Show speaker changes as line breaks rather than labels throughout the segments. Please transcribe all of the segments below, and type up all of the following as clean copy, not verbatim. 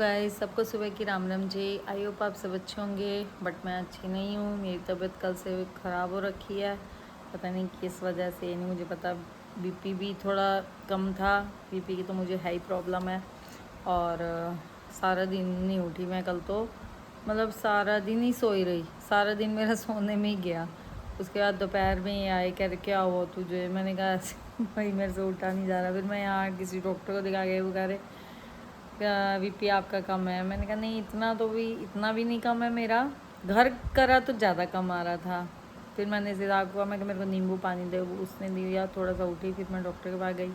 Guys, सबको सुबह की राम राम जी। आई होप आप सब अच्छे होंगे, बट मैं अच्छी नहीं हूँ। मेरी तबीयत कल से ख़राब हो रखी है, पता नहीं किस वजह से, ये नहीं मुझे पता। बीपी भी थोड़ा कम था, बीपी की तो मुझे हाई प्रॉब्लम है। और सारा दिन नहीं उठी मैं कल तो, मतलब सारा दिन ही सोई रही, सारा दिन मेरा सोने में ही गया। उसके बाद दोपहर में ये आए, कह रहे क्या हुआ तुझे, मैंने कहा भाई मेरे से उठा नहीं जा रहा। फिर मैं यहाँ किसी डॉक्टर को दिखा गई, वो कह रहे बीपी आपका कम है। मैंने कहा नहीं, इतना भी नहीं कम है मेरा, घर करा तो ज़्यादा कम आ रहा था। फिर मैंने सिद्धार्थ को कहा, मैं कि मेरे को नींबू पानी दे, उसने दिया, थोड़ा सा उठी। फिर मैं डॉक्टर के पास गई,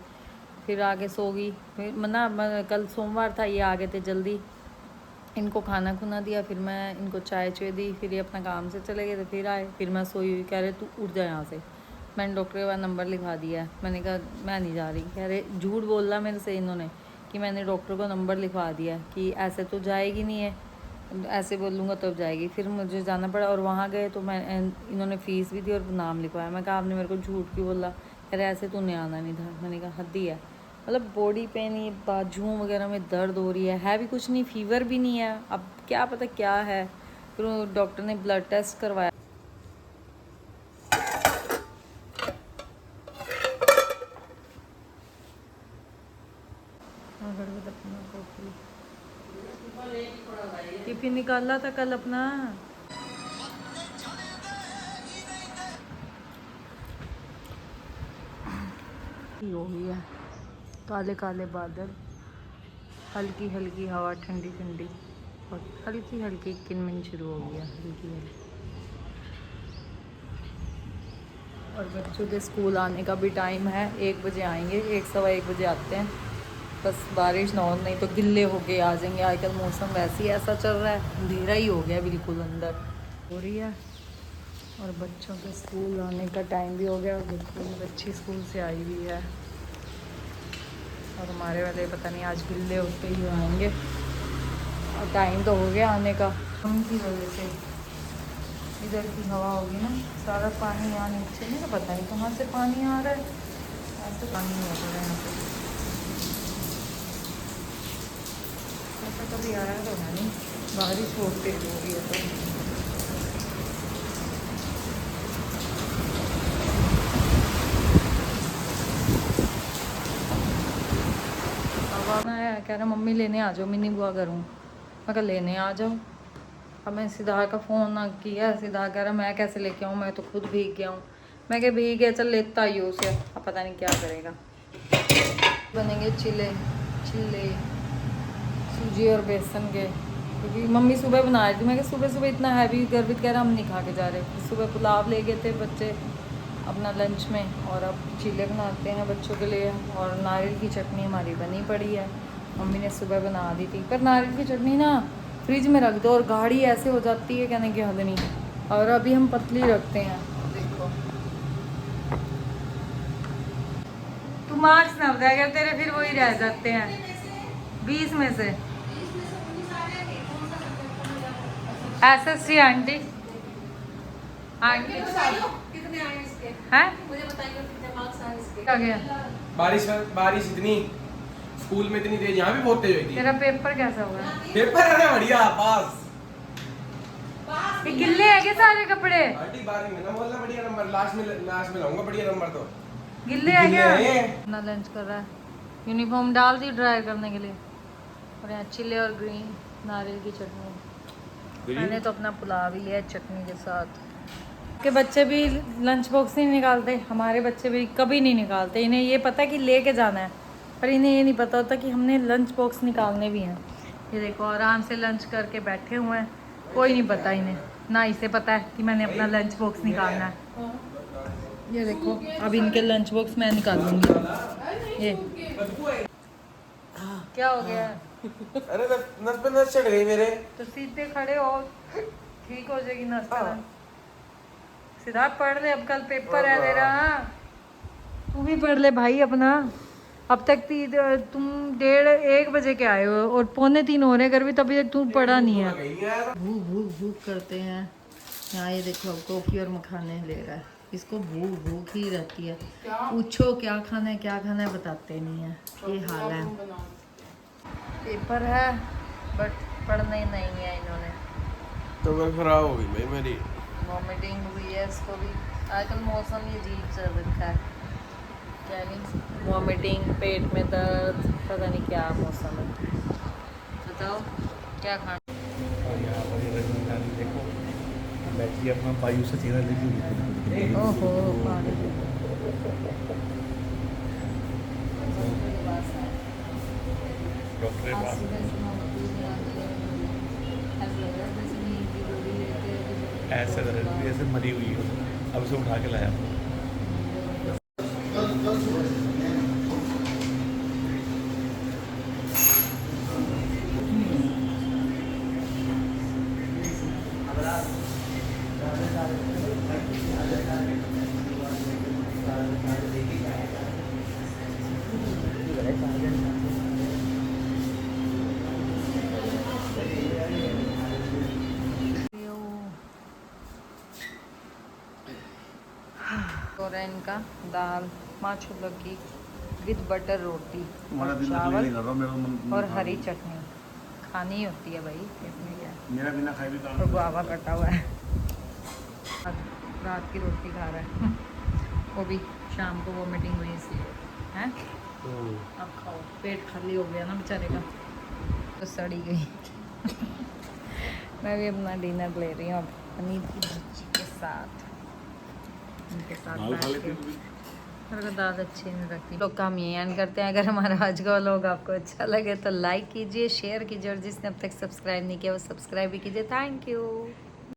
फिर आके सो गई। फिर कल सोमवार था, ये आ गए थे जल्दी, इनको खाना खुना दिया, फिर मैं इनको चाय चुए दी, फिर ये अपना काम से चले गए थे। फिर आए, फिर मैं सोई हुई, कह रहे तू उठ जा यहाँ से। मैंने डॉक्टर के पास नंबर लिखा दिया है। मैंने कहा मैं नहीं जा रही। कह रहे झूठ बोला मेरे से इन्होंने कि मैंने डॉक्टर को नंबर लिखवा दिया कि ऐसे तो जाएगी नहीं है, ऐसे बोलूँगा तब जाएगी। फिर मुझे जाना पड़ा और वहाँ गए तो मैं इन्होंने फ़ीस भी दी और नाम लिखवाया। मैं कहा आपने मेरे को झूठ क्यों बोला। कह रहे ऐसे तूने आना नहीं था। मैंने कहा हद ही है, मतलब बॉडी पेन, ये बाजुओं वगैरह में दर्द हो रही है भी कुछ नहीं, फीवर भी नहीं है, अब क्या पता क्या है। फिर डॉक्टर ने ब्लड टेस्ट करवाया। टिफिन निकाला था कल अपना। हो गई है, काले काले बादल, हल्की हल्की हवा, ठंडी ठंडी, और हल्की हल्की किनमिन शुरू हो गया, हल्की हल्की। और बच्चों के स्कूल आने का भी टाइम है, 1 बजे आएंगे, 1 सवा 1 बजे आते हैं। बस बारिश ना हो, नहीं तो गिल्ले होके आ जाएंगे। आजकल मौसम वैसे ही ऐसा चल रहा है, अंधेरा ही हो गया बिल्कुल, अंदर हो रही है। और बच्चों के स्कूल आने का टाइम भी हो गया, बिल्कुल बच्ची स्कूल से आई हुई है। और हमारे वाले पता नहीं आज गिल्ले होते ही आएंगे, और टाइम तो हो गया आने का। उनकी वजह से इधर की हवा होगी ना, सारा पानी यहाँ नीचे, नहीं तो पता नहीं कहाँ से पानी आ रहा है, ऐसे पानी नहीं हो रहा है यहाँ पे। ऐसा कभी आया तो है नहीं, बारिश बहुत तेज हो रही है तो। अब आया, कह रहा मम्मी लेने आ जाओ, मिनी बुआ करूँ। मैं कहा लेने आ जाओ। अब मैं सिद्धार्थ का फ़ोन किया, सिद्धार्थ कह रहा मैं कैसे लेके आऊँ, मैं तो खुद भीग गया हूँ। मैं क्या भीग गया, चल लेता ही हूँ उसे, अब पता नहीं क्या करेगा। बनेंगे चिल्ले चिल्ले सूजी और बेसन के, क्योंकि मम्मी सुबह बना रही थी। मैं सुबह सुबह इतना हैवी गर्वित, कह रहा हम नहीं खा के जा रहे। सुबह पुलाव ले गए थे बच्चे अपना लंच में, और अब चीले बनाते हैं बच्चों के लिए। और नारियल की चटनी हमारी बनी पड़ी है, मम्मी ने सुबह बना दी थी। पर नारियल की चटनी ना फ्रिज में रख दो और गाढ़ी ऐसे हो जाती है, कहने की हद नहीं। और अभी हम पतली रखते हैं, देखो तू मार्क्स ना बताया कर, तेरे फिर वही रह जाते हैं 20 में से। SST आंटी, आंटी
कितने आए इसके?
हैं
मुझे बताइए कितने मार्क्स आए इसके?
क्या गया?
बारिश इतनी, स्कूल में इतनी तेज, यहाँ भी बहुत तेज हुई थी।
तेरा पेपर कैसा हुआ?
पेपर है ना बढ़िया, पास।
ये गिल्ले है क्या सारे कपड़े?
आंटी 12वीं में ना बोलना बढ़िया नंबर, लास्ट में लाऊंगा बढ़िया नंबर तो।
गिल्ले है क्या?
हैं।
अपना लंच कर रहा है, यूनिफॉर्म डाल दी ड्राई करने के लिए। और यहाँ चिल्ले और ग्रीन नारियल की चटनी। मैंने तो अपना पुलाव ही लिया चटनी के साथ। के बच्चे भी लंच बॉक्स नहीं निकालते, हमारे बच्चे भी कभी नहीं निकालते। इन्हें ये पता है कि लेके जाना है, पर इन्हें ये नहीं पता होता कि हमने लंच बॉक्स निकालने भी हैं। ये देखो आराम से लंच करके बैठे हुए हैं, कोई नहीं पता इन्हें, ना इसे पता है कि मैंने अपना लंच बॉक्स निकालना है। ये देखो अब इनके लंच बॉक्स मैं निकालूंगी। ये क्या हो गया?
अरे नस पे नस चढ़ गई मेरे।
तो सीधे खड़े हो, ठीक हो जाएगी नस पे नस। सिद्धार्थ पढ़ ले, अब कल पेपर है तेरा। तू भी पढ़ ले भाई अपना। अब तक तुम 1:30 बजे के आए हो और 2:45 हो रहे, अगर भी तभी तक तू पढ़ा नहीं है। भूख भूख भूख करते हैं यहाँ। ये देखो अब कॉफ़ी और मखाने ले रहा है, इसको भूख भूख ही रहती है। पूछो क्या खाना है क्या खाना है, बताते नहीं है, ये हाल है। पेपर है, बट पढ़ना ही नहीं है इन्होंने।
तबीयत खराब हो गई भाई मेरी।
वॉमिटिंग हुई है इसको भी। आजकल मौसम ही अजीब चल रखा है, क्या नहीं, वॉमिटिंग, पेट में दर्द, पता नहीं क्या मौसम है। बताओ क्या खाना।
और यहाँ पर ये रजनीकांत देखो बैठी अपना वायु से चेहरा लेके
ओहो पानी।
डॉक्टर के पास ऐसे लग रही थी, ऐसे मरी हुई हो। अब उसे उठा के लाया।
और है इनका दाल 5 की विद बटर रोटी
तुम्हारा
और
दिन नकली
चावल
नहीं कर रहा मेरा मन
और हरी चटनी खानी ही होती है भाई, पेट में क्या है।
मेरा बिना खाए भी काम
और गुआवा कटा हुआ है। अब रात की रोटी खा रहा है वो भी शाम को वॉमिटिंग हुई इसलिए है। अब खाओ, पेट खाली हो गया ना बेचारे का, तो सड़ी गई। मैं भी अपना डिनर ले रही हूँ अब पनीर की सब्जी के साथ, उनके साथ
दाल खा
बैठ
लेती
के।
हो कभी?
मेरे को दाल अच्छी नहीं लगती। लोग काम यही एंड करते हैं। अगर हमारा आज का व्लॉग आपको अच्छा लगे तो लाइक कीजिए, शेयर कीजिए, और जिसने अब तक सब्सक्राइब नहीं किया वो सब्सक्राइब भी कीजिए। Thank you.